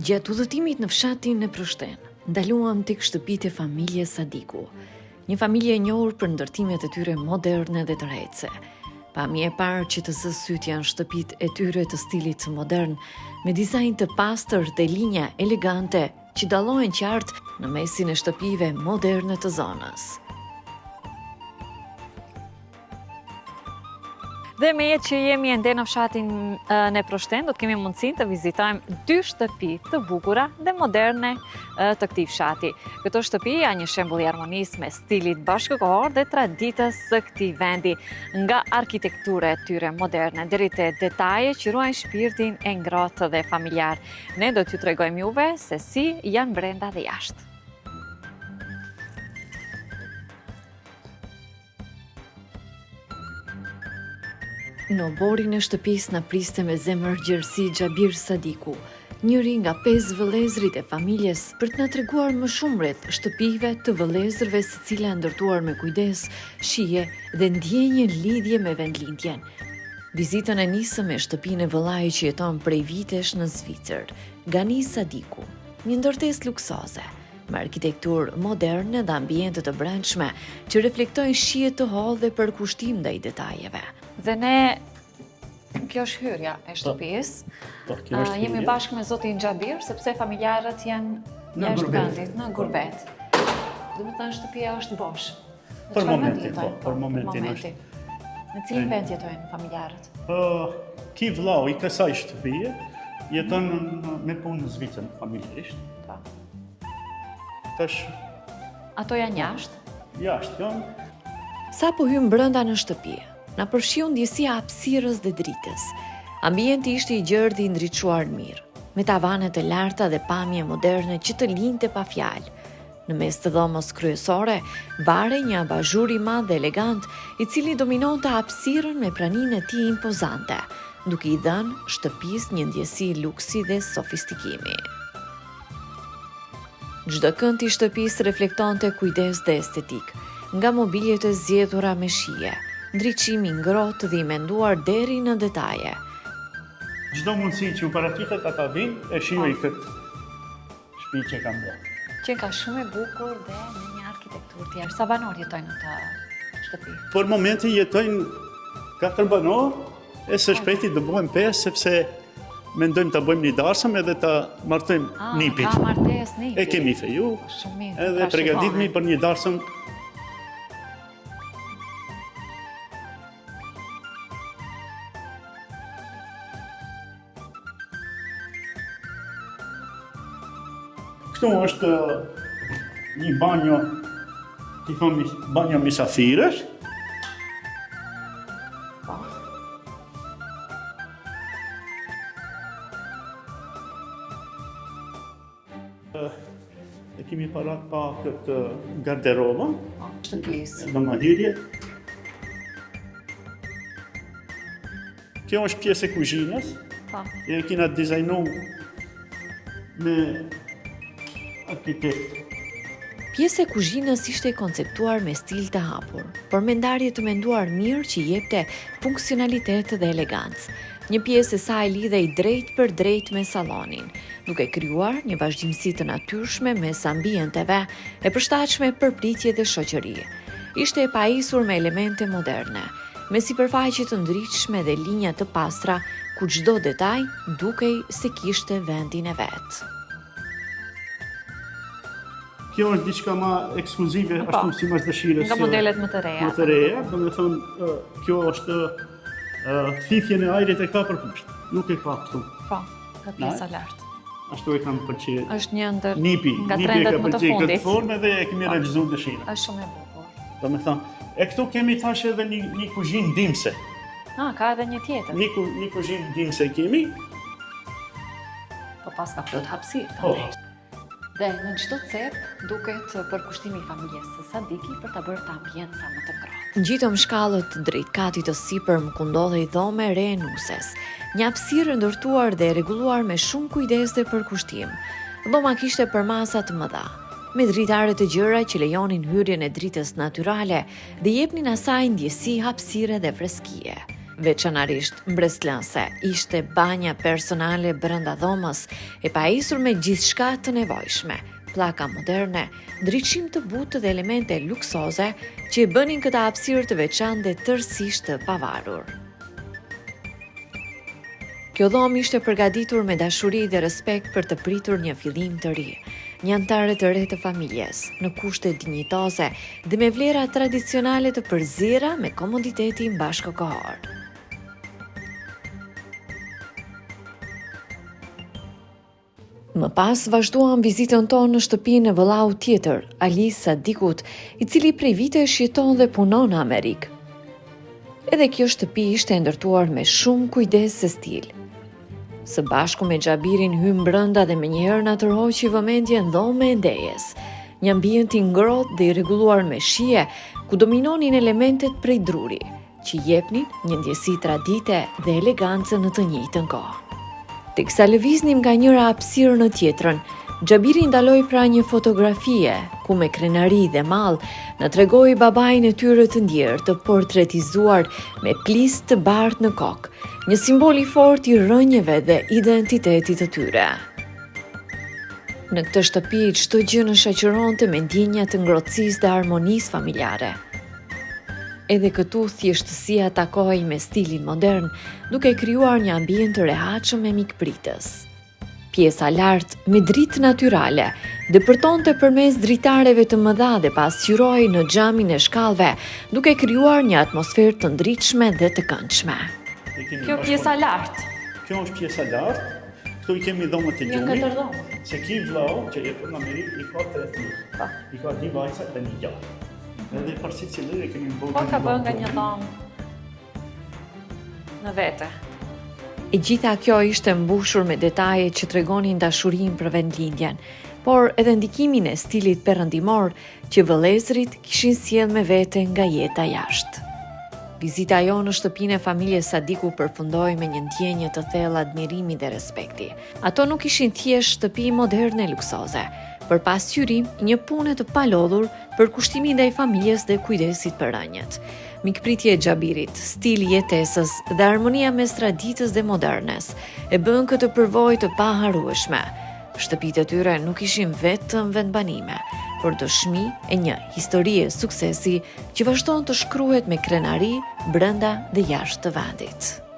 Gjatë udhëtimit në fshatin e Prushten, ndaluam tek shtëpitë e familjes Sadiku, një familje e njohur për ndërtimet e tyre moderne dhe të rece. Pamje e parë që të zë syt janë shtëpitë e tyre të stilit modern, me dizajn të pastër dhe linja elegante që dallohen qartë në mesin e shtëpive moderne të zonës. Dhe me jetë që jemi ende në fshatin në Prushten, do të kemi mundësin të vizitojmë 2 shtëpi të bukura dhe moderne të këtij fshati. Këto shtëpi janë një shembull i harmonisë me stilit bashkëkohor dhe traditës së këtij vendi, nga arkitektura e tyre moderne deri te detaje që ruajnë shpirtin e ngrohtë dhe familjar. Ne do t'ju tregojmë juve se si janë brenda dhe jashtë. Në oborin e shtëpisë na priste me zemër gjerësi Xhabir Sadiku, njëri nga 5 vëllezërit e familjes, për të na treguar më shumë rreth shtëpive të vëllezërve, secila ndërtuar me kujdes, shije dhe ndjenjë lidhje me vendlindjen. Vizitën e nisëm me shtëpinë e vëllait që jeton prej vitesh në Zvicër, Gani Sadiku, një ndërtesë luksoze, me arkitekturë moderne dhe ambiente të brendshme që reflektojnë shije të hollë dhe përkushtim ndaj detajeve. Dhe ne, kjo është hyrja e shtëpisë. Jemi bashkë me zotin Xhabir, sepse familjarët janë jashtë vendit, në gurbet. Do të thënë shtëpia është bosh. Për momentin është. Në cilin vend jetojnë familjarët? Ki vllau i kësaj shtëpie jeton me punë në Zvicër familjarisht. Tash ato janë jashtë? Jashtë janë. Sa po hym brenda në shtëpi, na përfshiu ndjesia hapësirës dhe dritës. Ambienti ishte i gjerë dhe i ndriçuar mirë, me tavanet e larta dhe pamje moderne që të linte pa fjalë. Në mes të dhomës kryesore, vare një abazhur i madh dhe elegant, i cili dominonte hapësirën me praninë e tij impozante, duke i dhënë shtëpisë një ndjesi luksi dhe sofistikimi. Çdo kënd i shtëpisë reflektonte kujdes dhe estetik, nga mobiljet e zgjedhura me shije, ndriçimi ngrohtë dhe i menduar deri në detaje. Çdo mundësi që u paraqitet ata vinë e shijoj këtë shtëpi që kam bërë. Që ka shumë e bukur dhe me një arkitekturë të jashtëzakonshme. Sa banor jetojnë në të shtëpi? Për momentin jetojnë 4 banor, e së shpejti do bëjmë 5 sepse mendojmë ta bëjmë një darsëm edhe ta martojmë nipit. Ka martesë nipit. E kemi feju. Shumë mirë. Edhe përgatitemi për një darsëm. Këtu është një banjo, i thonë banjo misafirësh. E kemi parat pa këtë garderobën. Shtëpisë. Në hyrje. Kjo është pjesë e kuzhinës. E kena dizajnu me arkitekt. Pjesë e kuzhinës ishte konceptuar me stil të hapur, por me ndarje të menduar mirë që jepte funksionalitet dhe elegancë. Një pjesë e saj lidhej drejt për drejt me sallonin, duke krijuar një vazhdimsi të natyrshme mes ambienteve e përshtatshme për pritje dhe shoqëri. Ishte e pajisur me elemente moderne, me sipërfaqe të ndritshme dhe linja të pastra, ku çdo detaj dukej se kishte vendin e vet. Kjo është diçka më ekskluzive, ashtu si mas dëshirës. Nga modelet më të reja. Më të reja, do të thonë, kjo është thithjen e ajrit e ka për poshtë, nuk e ka këtu. Po, ka pjesa lartë. Ashtu e kam pëlqyer. Është një ndër Nipi nga e trendet ka më të pëlqyer këtë fundit. formë dhe e kemi realizuar dëshirën. Është shumë e bukur. Do të thonë, e këtu kemi tash edhe një kuzhinë dimse. Ka edhe një tjetër. Një kuzhinë dimse kemi. Po pas ka plot hapësirë. Po. Dhe në çdo cep duket përkushtimi i familjes së Sadiki për ta bërë të ambient sa më të ngrohtë. Ngjitëm shkallët drejt katit të sipërm ku ndodhej dhome re e nuses, një hapësirë ndërtuar dhe rregulluar me shumë kujdes dhe përkushtim. Dhoma kishte përmasa të mëdha, me dritare të gjëra që lejonin hyrjen e dritës natyrale dhe jepnin asaj ndjesi hapësire dhe freskie. veçanërisht mbretëlënse, ishte banja personale brenda dhomës, e paisur me gjithçka të nevojshme, pllaka moderne, ndriçim të butë dhe elemente luksoze që e bënin këtë hapësirë të veçantë dhe tërësisht të pavarur. Kjo dhomë ishte përgatitur me dashuri dhe respekt për të pritur një fillim të ri, një antare të re të familjes, në kushte dinjitoze dhe me vlera tradicionale të përzira me komoditetin bashkëkohor. Më pas vazhduam vizitën tonë në shtëpinë e vëllau tjetër, Alis Sadikut, i cili prej vitesh jeton dhe punon në Amerikë. Edhe kjo shtëpi ishte ndërtuar me shumë kujdes e stil. Së bashku me Xhabirin hym brenda dhe menjëherë na tërhoqi vëmendjen dhomë e ndejes, një ambient i ngrohtë dhe i rregulluar me shije, ku dominonin elementet prej druri, që jepnin një ndjesi tradite dhe elegancë në të njëjtën kohë. Teksa lëviznim nga njëra hapësirë në tjetrën, Xhabiri ndaloi pra një fotografie, ku me krenari dhe mall na tregoi babain e tyre të ndjerë të portretizuar me plisë të bardhë në kokë, një simbol i fortë i rrënjeve dhe identitetit të tyre. Në këtë shtëpi çdo gjë në shoqëronte me ndjenja të ngrohtësisë dhe harmonisë familjare. Edhe këtu thjeshtësia takohej me stilin modern, duke krijuar një ambient të rehatshëm e mikpritës. Pjesa lartë me dritë natyrale depërtonte përmes dritareve të mëdha dhe pasqyroi në xhamin e shkallëve, duke krijuar një atmosferë të ndritshme dhe të këndshme. Kjo pjesa lartë. Kjo është pjesa lartë. Këtu i kemi dhomët e Një gjumit. katër dhomë. Se ki vllau që jeton në Amerikë i ka 3 fëmijë. I ka 2 vajza dhe 1 djalë. Edhe për secili e kemi bërë. Po ka bën nga një dhomë në vete. E gjitha kjo ishte mbushur me detaje që tregonin dashurinë për vendlindjen, por edhe ndikimin e stilit perëndimor që vëllezërit kishin sjellë me vete nga jeta jashtë. Vizita jonë në shtëpinë e familjes Sadiku përfundoi me një ndjenjë të thellë admirimi dhe respekti. Ato nuk ishin thjesht shtëpi moderne luksoze, për pasqyrim një punë të palodhur për kushtimin ndaj familjes dhe kujdesit për rënjët. Mikpritje e Xhabirit, stili i jetesës dhe harmonia mes traditës dhe modernes e bën këtë përvojë të paharrueshme. Shtëpitë e tyre nuk ishin vetëm vendbanime, por dëshmi e një historie suksesi që vazhdon të shkruhet me krenari brenda dhe jashtë të vendit.